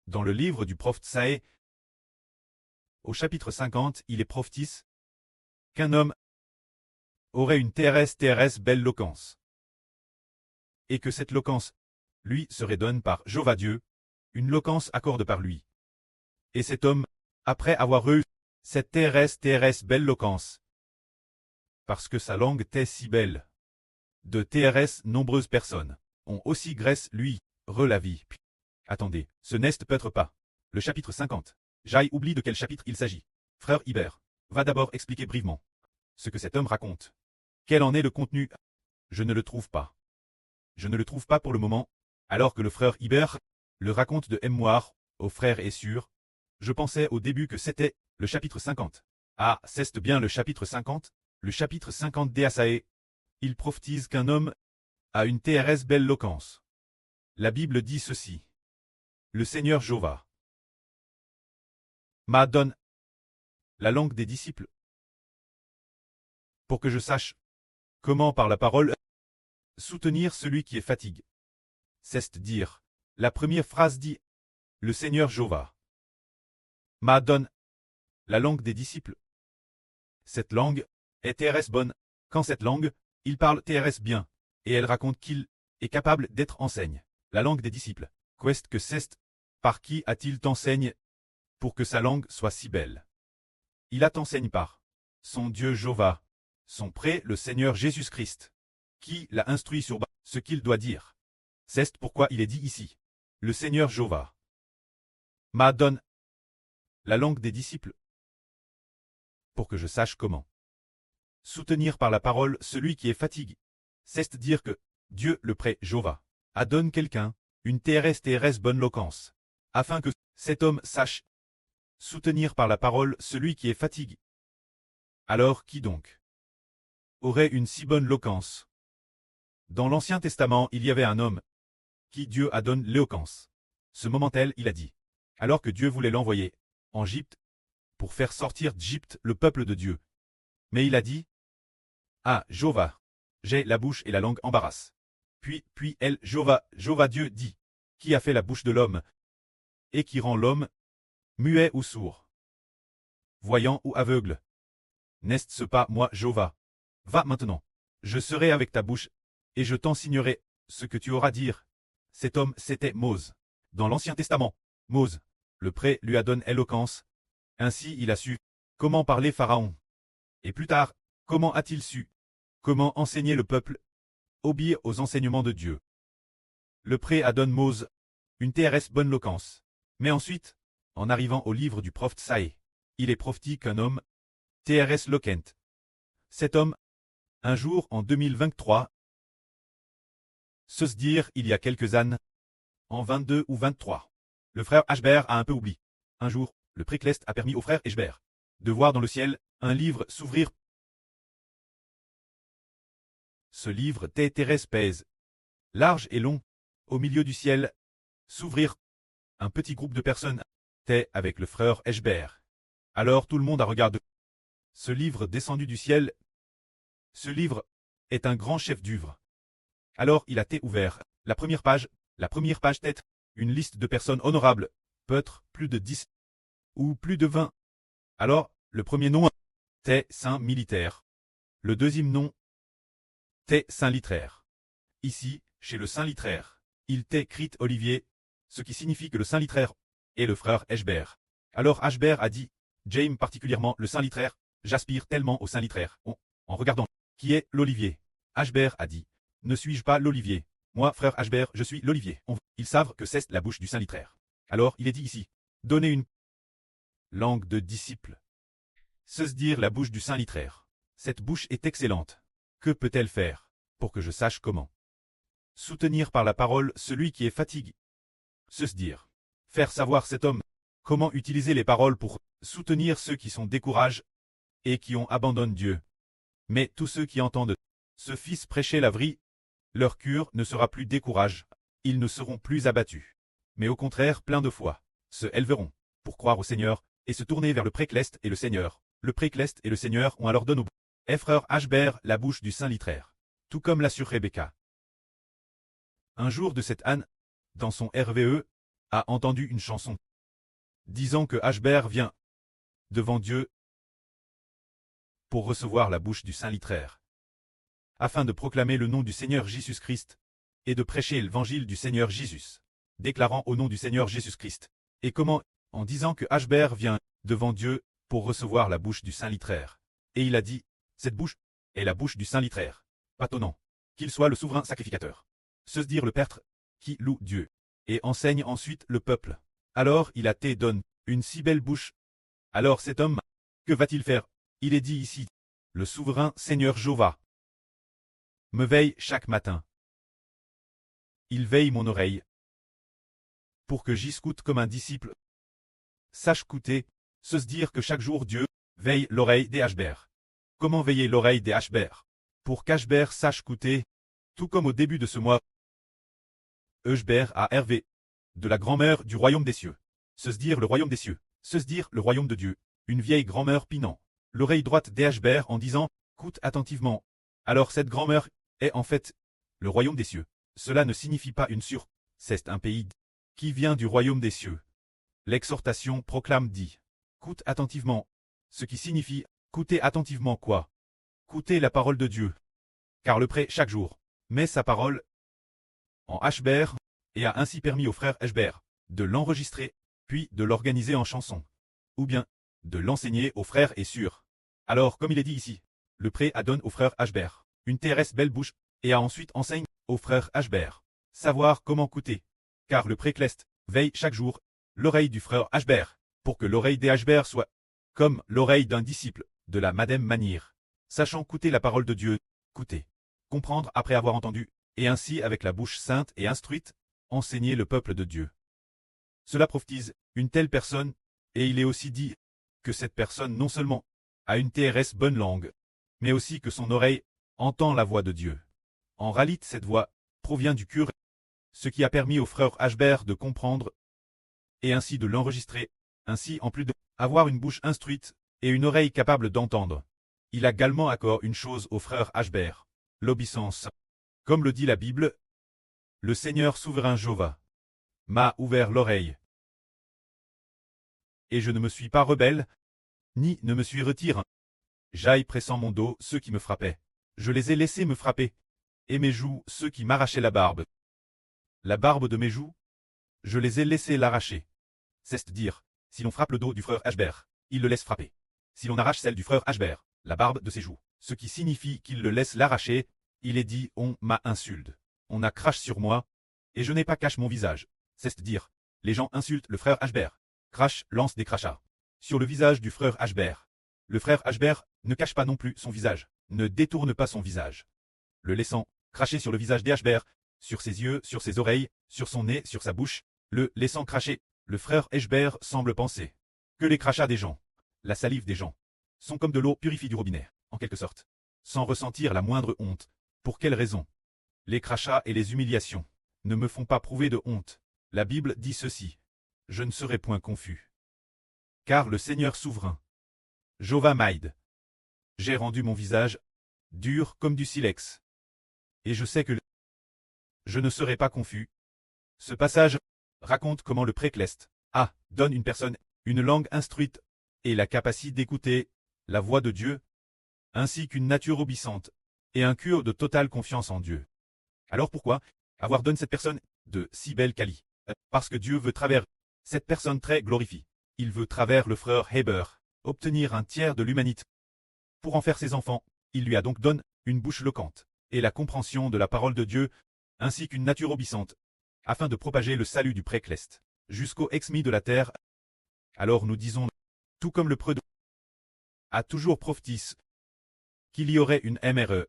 Dans le livre du prophète Saé, au chapitre 50, il est prophétise qu'un homme aurait une TRS belle loquence, et que cette loquence, lui, serait donnée par Jéhovah Dieu, une loquence accorde par lui. Et cet homme, après avoir eu cette TRS belle loquence, parce que sa langue était si belle, de TRS nombreuses personnes ont aussi graisse lui, la vie. Attendez, ce n'est peut-être pas. Le chapitre 50. J'aille oublie de quel chapitre il s'agit. Frère Hibert, va d'abord expliquer brièvement ce que cet homme raconte. Quel en est le contenu? Je ne le trouve pas. Je ne le trouve pas pour le moment, alors que le frère Hibert le raconte de mémoire au frère est sûr. Je pensais au début que c'était le chapitre 50. Ah, c'est bien le chapitre 50? Le chapitre 50 d'Asaé. Il prophétise qu'un homme a une TRS belle loquence. La Bible dit ceci. Le Seigneur Jéhovah m'a donné la langue des disciples pour que je sache comment par la parole soutenir celui qui est fatigué. C'est-à-dire, la première phrase dit le Seigneur Jéhovah m'a donné la langue des disciples. Cette langue est TRS bonne. Quand cette langue, il parle TRS bien, et elle raconte qu'il est capable d'être enseigne. La langue des disciples. Qu'est-ce que c'est? Par qui a-t-il t'enseigne pour que sa langue soit si belle? Il a t'enseigne par son Dieu Jéhovah, son pré le Seigneur Jésus-Christ, qui l'a instruit sur ce qu'il doit dire. C'est pourquoi il est dit ici. Le Seigneur Jéhovah m'a donné la langue des disciples pour que je sache comment soutenir par la parole celui qui est fatigué. C'est-à-dire que Dieu le pré Jéhovah a donné quelqu'un une TRS bonne loquence, afin que cet homme sache soutenir par la parole celui qui est fatigué. Alors qui donc aurait une si bonne loquence? Dans l'Ancien Testament, il y avait un homme qui Dieu a donné l'éloquence. Ce moment-là, il a dit, alors que Dieu voulait l'envoyer en Égypte pour faire sortir d'Égypte le peuple de Dieu. Mais il a dit, ah, Jéhovah, j'ai la bouche et la langue embarrasse. Puis Jéhovah Dieu dit, qui a fait la bouche de l'homme et qui rend l'homme muet ou sourd, voyant ou aveugle? N'est-ce pas moi, Jéhovah? Va maintenant, je serai avec ta bouche, et je t'enseignerai ce que tu auras à dire. Cet homme, c'était Mose. Dans l'Ancien Testament, Mose, le pré lui a donné éloquence. Ainsi il a su comment parler Pharaon. Et plus tard, comment a-t-il su comment enseigner le peuple, obéir aux enseignements de Dieu? Le pré a donné Mose une TRS bonne loquence. Mais ensuite, en arrivant au livre du prophète Saé, il est prophétisé qu'un homme, TRS loquent. Cet homme, un jour en 2023, se dire il y a quelques années, en 22 ou 23, le frère Hbert a un peu oublié. Un jour, le précleste a permis au frère Hbert de voir dans le ciel un livre s'ouvrir. Ce livre TRS pèse, large et long, au milieu du ciel, s'ouvrir. Un petit groupe de personnes était avec le frère Hbert. Alors tout le monde a regardé ce livre descendu du ciel. Ce livre est un grand chef d'œuvre. Alors il a été ouvert. La première page tête, une liste de personnes honorables, peut-être plus de 10 ou plus de 20. Alors, le premier nom était Saint Militaire. Le deuxième nom était Saint Littraire. Ici, chez le Saint Littraire, il t'est écrit Olivier, ce qui signifie que le Saint Littraire est le frère Hbert. Alors Hbert a dit, James particulièrement le Saint Littraire, j'aspire tellement au Saint Littraire. En regardant, qui est l'Olivier? Hbert a dit, ne suis-je pas l'Olivier? Moi, frère Hbert, je suis l'Olivier. Ils savent que c'est la bouche du Saint Littraire. Alors, il est dit ici, donnez une langue de disciple. Se dire la bouche du Saint Littraire. Cette bouche est excellente. Que peut-elle faire pour que je sache comment soutenir par la parole celui qui est fatigué? Se dire. Faire savoir cet homme comment utiliser les paroles pour soutenir ceux qui sont découragés et qui ont abandonné Dieu. Mais tous ceux qui entendent ce fils prêcher la vraie, leur cœur ne sera plus découragé, ils ne seront plus abattus. Mais au contraire plein de foi, se élèveront pour croire au Seigneur et se tourner vers le précleste et le Seigneur. Le précleste et le Seigneur ont alors donné au frère Hbert la bouche du Saint Littraire, tout comme l'assure Rebecca. Un jour de cette année, dans son RVE, a entendu une chanson disant que Ashbert vient devant Dieu pour recevoir la bouche du saint littéraire, afin de proclamer le nom du Seigneur Jésus-Christ et de prêcher l'évangile du Seigneur Jésus, déclarant au nom du Seigneur Jésus-Christ. Et comment? En disant que Ashbert vient devant Dieu pour recevoir la bouche du saint littéraire. Et il a dit, cette bouche est la bouche du saint littéraire. Patonnant, qu'il soit le souverain sacrificateur. Se dire le prêtre qui loue Dieu et enseigne ensuite le peuple. Alors il a te donne une si belle bouche. Alors cet homme, que va-t-il faire? Il est dit ici, le souverain Seigneur Jéhovah me veille chaque matin. Il veille mon oreille pour que j'y scoute comme un disciple. Sache écouter, se dire que chaque jour Dieu veille l'oreille des Ashbert. Comment veiller l'oreille des Ashbert? Pour qu'Ashbert sache écouter, tout comme au début de ce mois, Ashbert a Hervé, de la grand-mère du royaume des cieux. Se dire le royaume des cieux, se dire le royaume de Dieu, une vieille grand-mère pinant l'oreille droite des Ashbert en disant, écoute attentivement. Alors cette grand-mère est en fait le royaume des cieux. Cela ne signifie pas une c'est un pays qui vient du royaume des cieux. L'exhortation proclame dit, écoute attentivement, ce qui signifie, écoutez attentivement quoi? Écoutez la parole de Dieu. Car le prêt chaque jour met sa parole en Ashbert et a ainsi permis aux frères Ashbert de l'enregistrer, puis de l'organiser en chanson, ou bien de l'enseigner aux frères et sœurs. Alors comme il est dit ici, le prêt adonne aux frères Ashbert une terrestre belle bouche, et a ensuite enseigne aux frères Ashbert savoir comment écouter, car le précleste veille chaque jour l'oreille du frère Ashbert, pour que l'oreille des Ashbert soit comme l'oreille d'un disciple, de la madame manière, sachant écouter la parole de Dieu, écouter, comprendre après avoir entendu, et ainsi avec la bouche sainte et instruite, enseigner le peuple de Dieu. Cela prophétise une telle personne, et il est aussi dit que cette personne non seulement a une TRS bonne langue, mais aussi que son oreille entend la voix de Dieu. En réalité, cette voix provient du curé, ce qui a permis au frère Ashbert de comprendre et ainsi de l'enregistrer, ainsi en plus d'avoir une bouche instruite et une oreille capable d'entendre. Il a également accordé une chose au frère Ashbert, l'obéissance. Comme le dit la Bible, le Seigneur souverain Jéhovah m'a ouvert l'oreille. Et je ne me suis pas rebelle, ni ne me suis retiré. J'aille pressant mon dos ceux qui me frappaient. Je les ai laissés me frapper. Et mes joues ceux qui m'arrachaient la barbe. La barbe de mes joues, je les ai laissés l'arracher. C'est-à-dire, si l'on frappe le dos du frère Ashbert, il le laisse frapper. Si l'on arrache celle du frère Ashbert, la barbe de ses joues, ce qui signifie qu'il le laisse l'arracher, il est dit on m'a insulte. On a crache sur moi, et je n'ai pas cache mon visage. C'est-à-dire, les gens insultent le frère Ashbert. Crash lance des crachats sur le visage du frère Ashbert. Le frère Ashbert ne cache pas non plus son visage, ne détourne pas son visage. Le laissant cracher sur le visage d'Ashbert, sur ses yeux, sur ses oreilles, sur son nez, sur sa bouche, le laissant cracher, le frère Ashbert semble penser que les crachats des gens, la salive des gens, sont comme de l'eau purifiée du robinet, en quelque sorte, sans ressentir la moindre honte. Pour quelle raison? Les crachats et les humiliations ne me font pas prouver de honte. La Bible dit ceci. Je ne serai point confus. Car le Seigneur souverain, Jéhovah m'aide. J'ai rendu mon visage dur comme du silex. Et je sais que je ne serai pas confus. Ce passage raconte comment le précleste donne une personne une langue instruite et la capacité d'écouter la voix de Dieu, ainsi qu'une nature obéissante et un cœur de totale confiance en Dieu. Alors pourquoi avoir donné cette personne de si belle qualité? Parce que Dieu veut travers cette personne très glorifiée. Il veut travers le frère Heber obtenir un tiers de l'humanité. Pour en faire ses enfants, il lui a donc donné une bouche éloquente et la compréhension de la parole de Dieu, ainsi qu'une nature obéissante, afin de propager le salut du précleste jusqu'aux exmis de la terre. Alors nous disons, tout comme le preux a toujours prophétisé qu'il y aurait une MRE,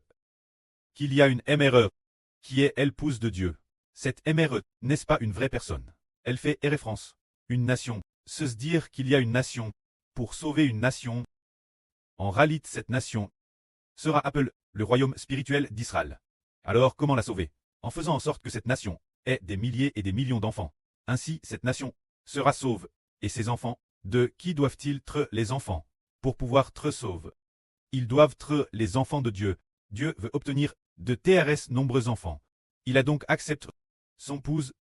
qu'il y a une MRE, qui est l'épouse de Dieu. Cette MRE, n'est-ce pas une vraie personne? Elle fait référence. Une nation, se dire qu'il y a une nation, pour sauver une nation. En réalité, cette nation sera appelée le royaume spirituel d'Israël. Alors comment la sauver? En faisant en sorte que cette nation ait des milliers et des millions d'enfants. Ainsi, cette nation sera sauve. Et ses enfants, de qui doivent-ils être les enfants? Pour pouvoir être sauve, ils doivent être les enfants de Dieu. Dieu veut obtenir de TRS nombreux enfants. Il a donc accepté son épouse,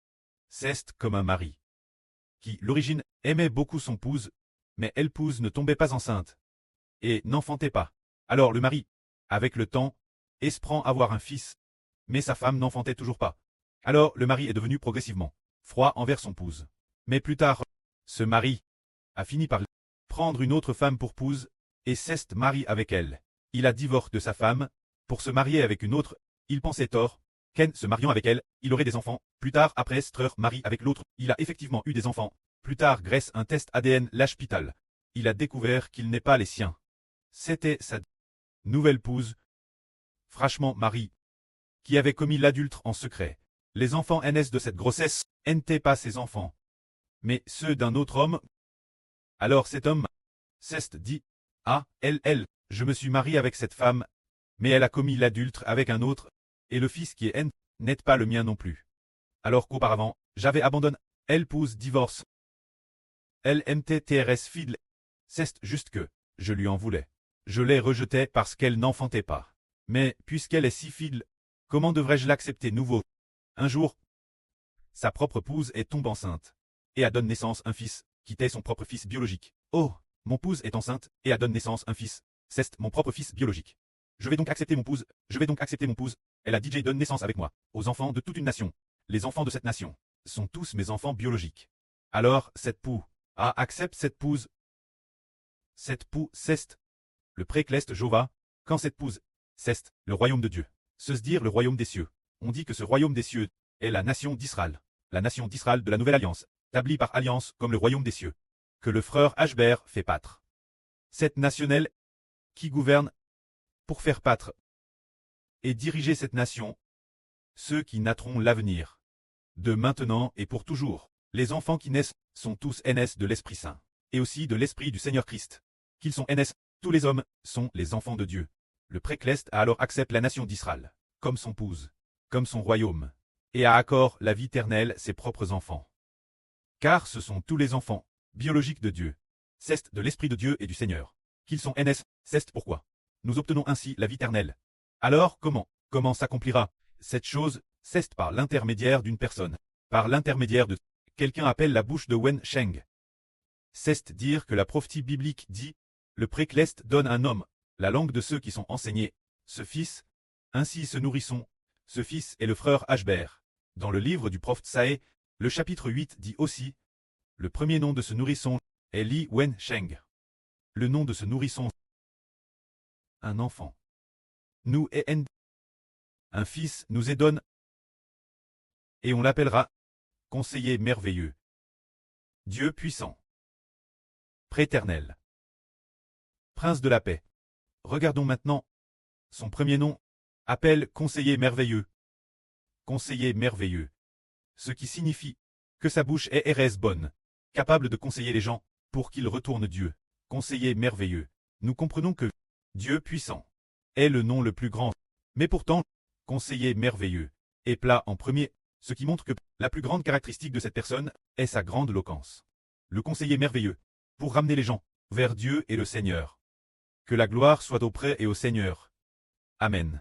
c'est comme un mari. qui, l'origine, aimait beaucoup son épouse, mais l'épouse ne tombait pas enceinte et n'enfantait pas. Alors le mari, avec le temps, espérant avoir un fils, mais sa femme n'enfantait toujours pas. Alors le mari est devenu progressivement froid envers son épouse. Mais plus tard, ce mari a fini par prendre une autre femme pour épouse et s'est marié avec elle. Il a divorcé de sa femme pour se marier avec une autre. Il pensait tort qu'en se mariant avec elle, il aurait des enfants. Plus tard, après être marié avec l'autre, il a effectivement eu des enfants. Plus tard, grâce à un test ADN l'hôpital, il a découvert qu'il n'est pas les siens. C'était sa nouvelle épouse, franchement Marie, qui avait commis l'adultère en secret. Les enfants naissent de cette grossesse n'étaient pas ses enfants, mais ceux d'un autre homme. Alors cet homme s'est dit, ah, elle, je me suis marié avec cette femme, mais elle a commis l'adultère avec un autre, et le fils qui est n'est pas le mien non plus. Alors qu'auparavant, j'avais abandonné, elle épouse divorce. Elle mttrs fidèle. C'est juste que, je lui en voulais. Je l'ai rejetée parce qu'elle n'enfantait pas. Mais, puisqu'elle est si fidèle, comment devrais-je l'accepter nouveau? Un jour, sa propre épouse est tombée enceinte, et a donné naissance à un fils, qui était son propre fils biologique. Oh, mon épouse est enceinte, et a donné naissance à un fils. C'est mon propre fils biologique. Je vais donc accepter mon épouse, Elle a DJ donne naissance avec moi, aux enfants de toute une nation. Les enfants de cette nation sont tous mes enfants biologiques. Alors, cette épouse accepte cette épouse. Cette épouse, c'est le précleste Jova, quand cette épouse, c'est le royaume de Dieu. Se dire le royaume des cieux. On dit que ce royaume des cieux est la nation d'Israël. La nation d'Israël de la nouvelle alliance, établie par alliance comme le royaume des cieux, que le frère Ashbert fait pâtre. Cette nationnelle qui gouverne pour faire pâtre et diriger cette nation, ceux qui naîtront l'avenir, de maintenant et pour toujours. Les enfants qui naissent sont tous NS de l'Esprit Saint, et aussi de l'Esprit du Seigneur Christ. Qu'ils sont NS, tous les hommes sont les enfants de Dieu. Le précleste a alors accepté la nation d'Israël, comme son épouse, comme son royaume, et a accord la vie éternelle ses propres enfants. Car ce sont tous les enfants, biologiques de Dieu. C'est de l'Esprit de Dieu et du Seigneur. Qu'ils sont NS, c'est pourquoi nous obtenons ainsi la vie éternelle. Alors comment s'accomplira cette chose? C'est par l'intermédiaire d'une personne, par l'intermédiaire de quelqu'un appelle la bouche de Wen Sheng. C'est dire que la prophétie biblique dit, le précleste donne un homme, la langue de ceux qui sont enseignés, ce fils, ainsi se nourrissons, ce fils est le frère Ashbert. Dans le livre du prophète Saé, le chapitre 8 dit aussi, le premier nom de ce nourrisson est Li Wen Sheng. Le nom de ce nourrisson, un enfant. Nous et un fils nous est donné, et on l'appellera conseiller merveilleux, Dieu puissant, préternel, prince de la paix. Regardons maintenant, son premier nom, appelle conseiller merveilleux. Conseiller merveilleux, ce qui signifie que sa bouche est RS bonne, capable de conseiller les gens pour qu'ils retournent Dieu. Conseiller merveilleux, nous comprenons que Dieu puissant est le nom le plus grand, mais pourtant, conseiller merveilleux est plat en premier, ce qui montre que la plus grande caractéristique de cette personne est sa grande éloquence. Le conseiller merveilleux, pour ramener les gens vers Dieu et le Seigneur. Que la gloire soit auprès et au Seigneur. Amen.